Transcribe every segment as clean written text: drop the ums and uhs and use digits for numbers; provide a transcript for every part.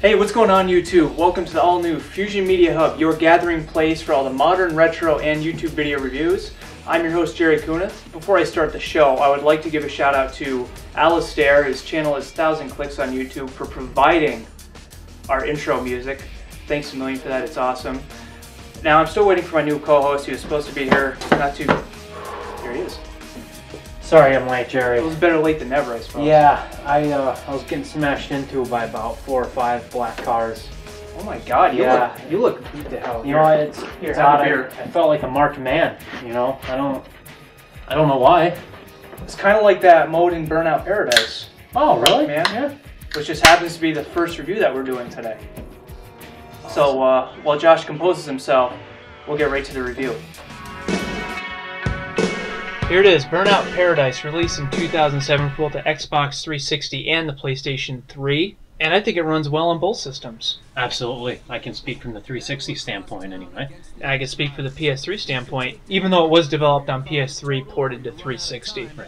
Hey, what's going on YouTube? Welcome to the all-new Fusion Media Hub, your gathering place for all the modern, retro, and YouTube video reviews. I'm your host, Jerry Kunith. Before I start the show, I would like to give a shout out to Alistair. His channel is 1,000 clicks on YouTube for providing our intro music. Thanks a million for that, it's awesome. Now, I'm still waiting for my new co-host. He was supposed to be here Here he is. Sorry I'm late, Jerry. It was better late than never, I suppose. Yeah, I was getting smashed into by about 4 or 5 black cars. Oh my god, you look beat the hell. You know, it's odd. I felt like a marked man, you know? I don't know why. It's kind of like that mode in Burnout Paradise. Oh, really? Man, yeah. Which just happens to be the first review that we're doing today. So, while Josh composes himself, we'll get right to the review. Here it is, Burnout Paradise, released in 2007 for both the Xbox 360 and the PlayStation 3, and I think it runs well on both systems. Absolutely. I can speak from the 360 standpoint anyway. I can speak for the PS3 standpoint, even though it was developed on PS3, ported to 360. Right.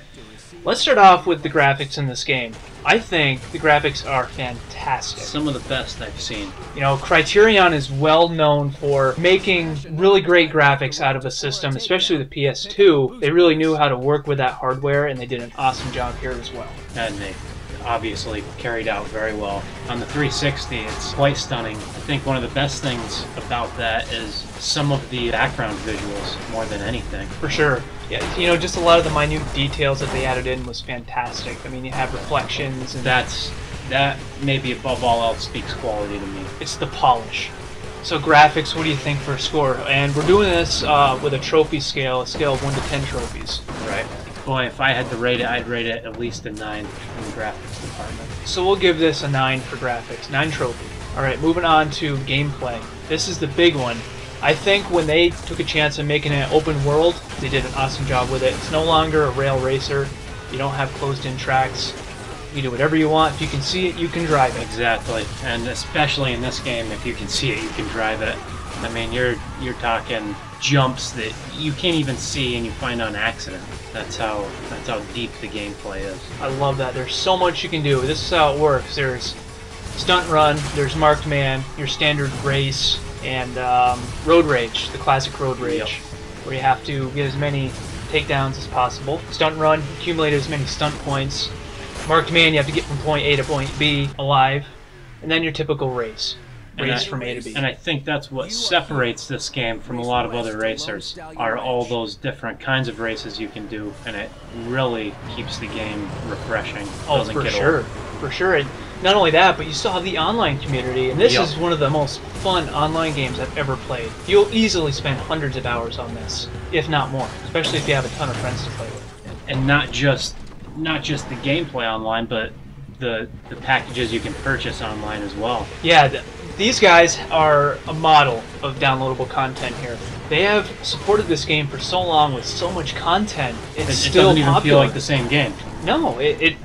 Let's start off with the graphics in this game. I think the graphics are fantastic. Some of the best I've seen. You know, Criterion is well known for making really great graphics out of a system, especially the PS2. They really knew how to work with that hardware, and they did an awesome job here as well. And they obviously carried out very well. On the 360, it's quite stunning. I think one of the best things about that is some of the background visuals more than anything. For sure. Yeah, you know, just a lot of the minute details that they added in was fantastic. I mean, you have reflections, and that maybe above all else speaks quality to me. It's the polish. So graphics, what do you think for a score? And we're doing this with a trophy scale, a scale of 1 to 10 trophies. Right. Boy, if I had to rate it, I'd rate it at least a 9 in the graphics department. So we'll give this a 9 for graphics, 9 trophy. Alright, moving on to gameplay. This is the big one. I think when they took a chance of making it an open world, they did an awesome job with it. It's no longer a rail racer. You don't have closed-in tracks. You do whatever you want. If you can see it, you can drive it. Exactly. And especially in this game, if you can see it, you can drive it. I mean, you're talking jumps that you can't even see and you find on accident. That's how deep the gameplay is. I love that. There's so much you can do. This is how it works. There's stunt run, there's marked man, your standard race, and road rage, the classic road rage, yep, where you have to get as many takedowns as possible. Stunt run, accumulate as many stunt points. Marked man, you have to get from point A to point B alive, and then your typical race from A to B. And I think that's what separates this game from a lot of other racers, are all those different kinds of races you can do, and it really keeps the game refreshing. Oh, for sure, for sure. And not only that, but you still have the online community, and this is one of the most fun online games I've ever played. You'll easily spend hundreds of hours on this, if not more, especially if you have a ton of friends to play with. And not just the gameplay online, but the packages you can purchase online as well. Yeah, these guys are a model of downloadable content here. They have supported this game for so long with so much content. It doesn't even feel like the same game. No, it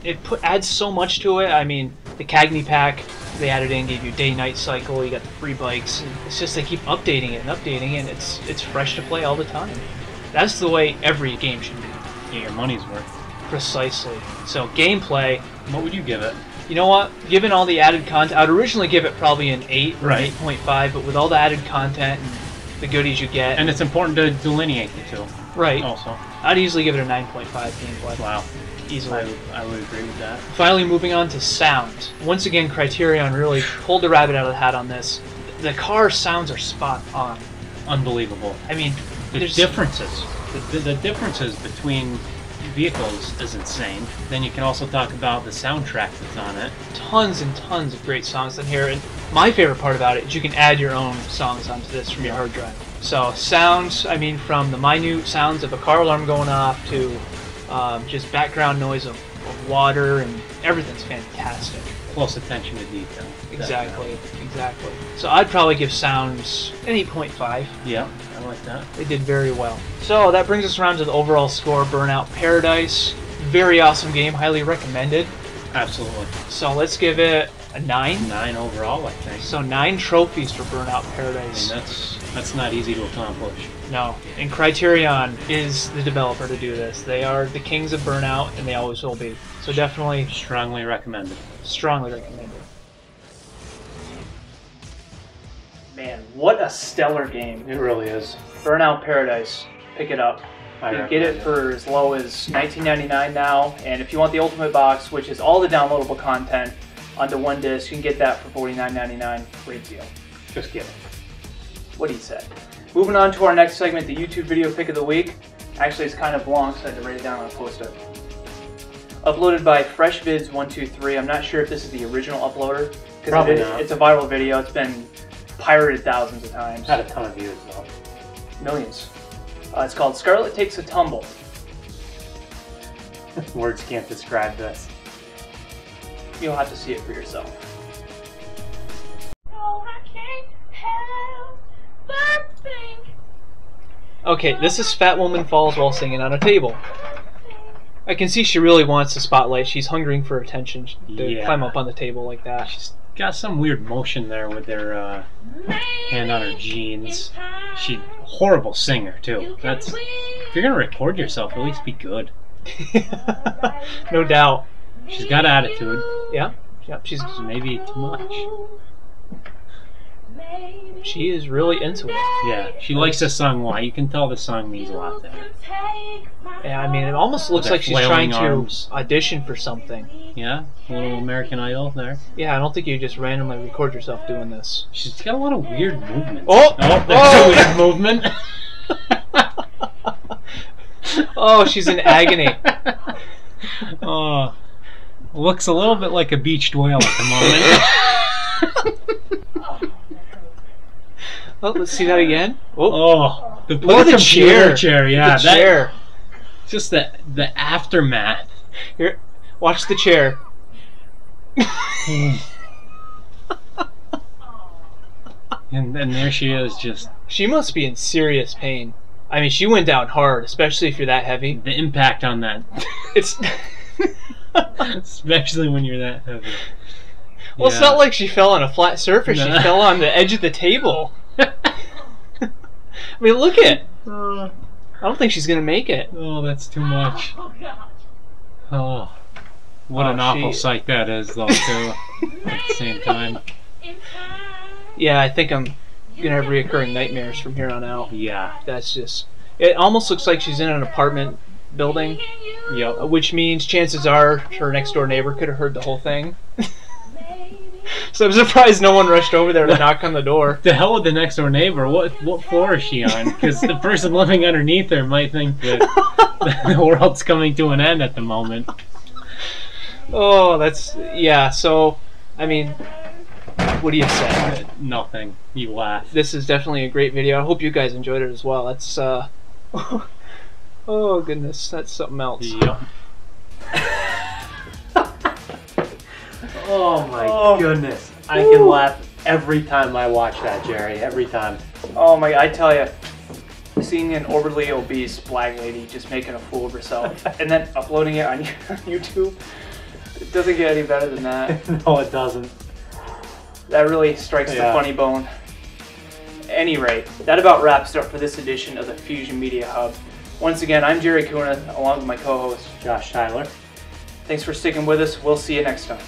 adds so much to it. I mean, the Cagney pack they added in gave you day-night cycle. You got the free bikes. And it's just they keep updating it and updating it. And it's fresh to play all the time. That's the way every game should be. Yeah, your money's worth. Precisely. So gameplay. What would you give it? You know what? Given all the added content, I'd originally give it probably an 8 or right, 8.5. But with all the added content and the goodies you get, and it's important to delineate the two. Right. Also, I'd easily give it a 9.5 gameplay. Wow. Easily. I would agree with that. Finally, moving on to sound. Once again, Criterion really pulled the rabbit out of the hat on this. The car sounds are spot on. Unbelievable. I mean, the differences. The differences between vehicles is insane. Then you can also talk about the soundtrack that's on it. Tons and tons of great songs in here. And my favorite part about it is you can add your own songs onto this from your hard drive. So sounds, I mean, from the minute sounds of a car alarm going off to just background noise of water, and everything's fantastic. Close attention to detail. Exactly, exactly. So I'd probably give sounds an 8.5. Yeah, I like that. They did very well. So that brings us around to the overall score, Burnout Paradise. Very awesome game, highly recommended. Absolutely. So let's give it a 9. 9 overall, I think. So 9 trophies for Burnout Paradise. I mean, that's not easy to accomplish. No, and Criterion is the developer to do this. They are the kings of Burnout, and they always will be. So definitely strongly recommended. Strongly recommended. Man, what a stellar game. It really is. Burnout Paradise. Pick it up. You can get it for as low as $19.99 now, and if you want the Ultimate Box, which is all the downloadable content onto one disc, you can get that for $49.99. Great deal. Just kidding. What he said. Moving on to our next segment, the YouTube video pick of the week. Actually, it's kind of long, so I had to write it down on a post-it. Uploaded by FreshVids123. I'm not sure if this is the original uploader. Probably not. It's a viral video. It's been pirated thousands of times. Had a ton of views, though. Millions. It's called Scarlet Takes a Tumble. Words can't describe this. You'll have to see it for yourself. No, I can't help but think. Okay, this is Fat Woman Falls while singing on a table. I can see she really wants the spotlight. She's hungering for attention to climb up on the table like that. She's got some weird motion there with her hand on her jeans. She's a horrible singer, too. That's, if you're going to record yourself, at least be good. No doubt. She's got attitude. Yeah. Yep, she's maybe too much. She is really into it. Yeah, she likes the song a lot. You can tell the song means a lot to her. Yeah, I mean, it almost looks like she's trying to audition for something. Yeah, a little American Idol there. Yeah, I don't think you just randomly record yourself doing this. She's got a lot of weird movements. Oh! There's a weird movement. Oh, she's in agony. Oh, looks a little bit like a beached whale at the moment. Oh, let's see that again. Oh, the look at the chair. Yeah, the chair. Just the aftermath. Here, watch the chair. And there she is, just. She must be in serious pain. I mean, she went down hard, especially if you're that heavy. The impact on that. It's. Especially when you're that heavy. Well, it's not like she fell on a flat surface. No. She fell on the edge of the table. I mean, look at. I don't think she's gonna make it. Oh, that's too much. Oh, what an awful sight that is, though, too. At the same time. Yeah, I think I'm gonna have reoccurring nightmares from here on out. Yeah. That's just. It almost looks like she's in an apartment building. Yep. Which means chances are her next door neighbor could have heard the whole thing. So I'm surprised no one rushed over there to knock on the door. The hell with the next door neighbor? What floor is she on? Because the person living underneath her might think that the world's coming to an end at the moment. Oh, that's so. I mean, what do you say? Nothing. You laugh. This is definitely a great video. I hope you guys enjoyed it as well. That's oh goodness, that's something else. Yep. Oh my goodness. I can laugh every time I watch that, Jerry. Every time. Oh my, I tell you, seeing an overly obese black lady just making a fool of herself and then uploading it on YouTube, it doesn't get any better than that. No, it doesn't. That really strikes the funny bone. At any rate, that about wraps it up for this edition of the Fusion Media Hub. Once again, I'm Jerry Kuna, along with my co-host, Josh Tyler. Thanks for sticking with us. We'll see you next time.